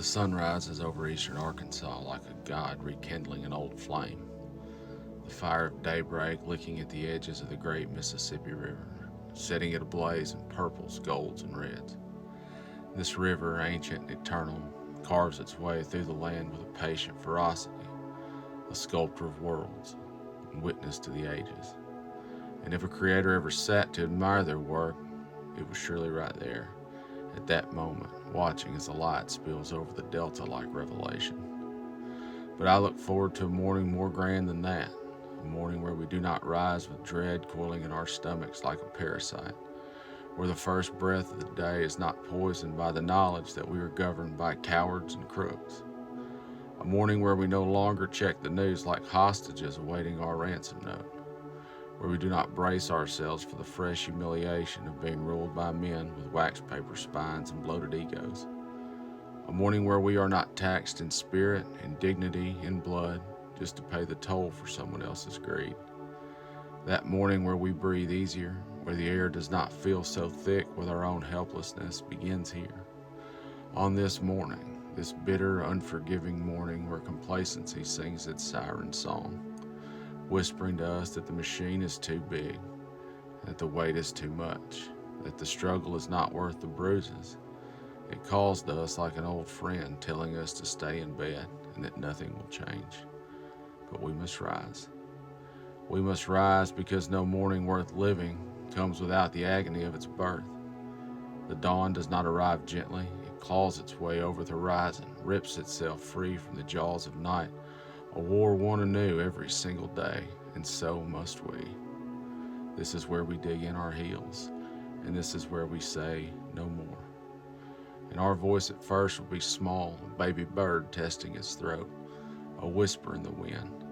The sun rises over eastern Arkansas like a god rekindling an old flame, the fire of daybreak licking at the edges of the great Mississippi River, setting it ablaze in purples, golds, and reds. This river, ancient and eternal, carves its way through the land with a patient ferocity, a sculptor of worlds, and witness to the ages. And if a creator ever sat to admire their work, it was surely right there, at that moment, watching as the light spills over the delta like revelation. But I look forward to a morning more grand than that, a morning where we do not rise with dread coiling in our stomachs like a parasite, where the first breath of the day is not poisoned by the knowledge that we are governed by cowards and crooks, a morning where we no longer check the news like hostages awaiting our ransom note, where we do not brace ourselves for the fresh humiliation of being ruled by men with wax paper spines and bloated egos. A morning where we are not taxed in spirit, in dignity, in blood, just to pay the toll for someone else's greed. That morning where we breathe easier, where the air does not feel so thick with our own helplessness, begins here. On this morning, this bitter, unforgiving morning where complacency sings its siren song, whispering to us that the machine is too big, that the weight is too much, that the struggle is not worth the bruises. It calls to us like an old friend telling us to stay in bed and that nothing will change. But we must rise. We must rise because no morning worth living comes without the agony of its birth. The dawn does not arrive gently. It claws its way over the horizon, rips itself free from the jaws of night, a war won anew every single day, and so must we. This is where we dig in our heels, and this is where we say no more. And our voice at first will be small, a baby bird testing its throat, a whisper in the wind.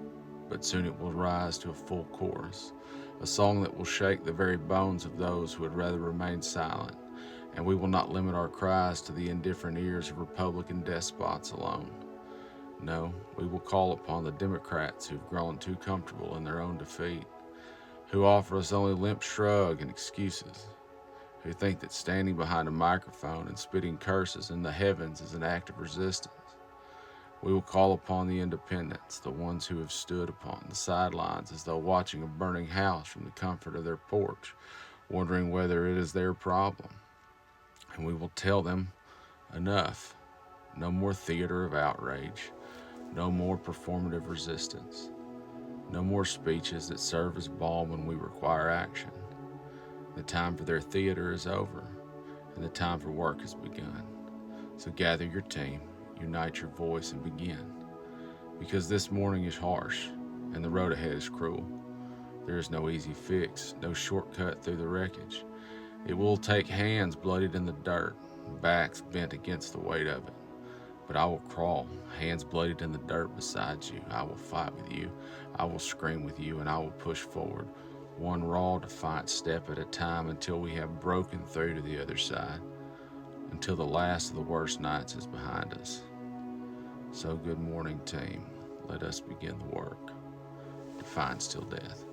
But soon it will rise to a full chorus, a song that will shake the very bones of those who would rather remain silent. And we will not limit our cries to the indifferent ears of Republican despots alone. No, we will call upon the Democrats who've grown too comfortable in their own defeat, who offer us only limp shrug and excuses, who think that standing behind a microphone and spitting curses in the heavens is an act of resistance. We will call upon the independents, the ones who have stood upon the sidelines as though watching a burning house from the comfort of their porch, wondering whether it is their problem. And we will tell them, enough. No more theater of outrage. No more performative resistance. No more speeches that serve as balm when we require action. The time for their theater is over, and the time for work has begun. So gather your team, unite your voice, and begin. Because this morning is harsh, and the road ahead is cruel. There is no easy fix, no shortcut through the wreckage. It will take hands bloodied in the dirt, backs bent against the weight of it. But I will crawl, hands bloodied in the dirt beside you. I will fight with you, I will scream with you, and I will push forward, one raw, defiant step at a time until we have broken through to the other side, until the last of the worst nights is behind us. So good morning, team. Let us begin the work. Defiance till death.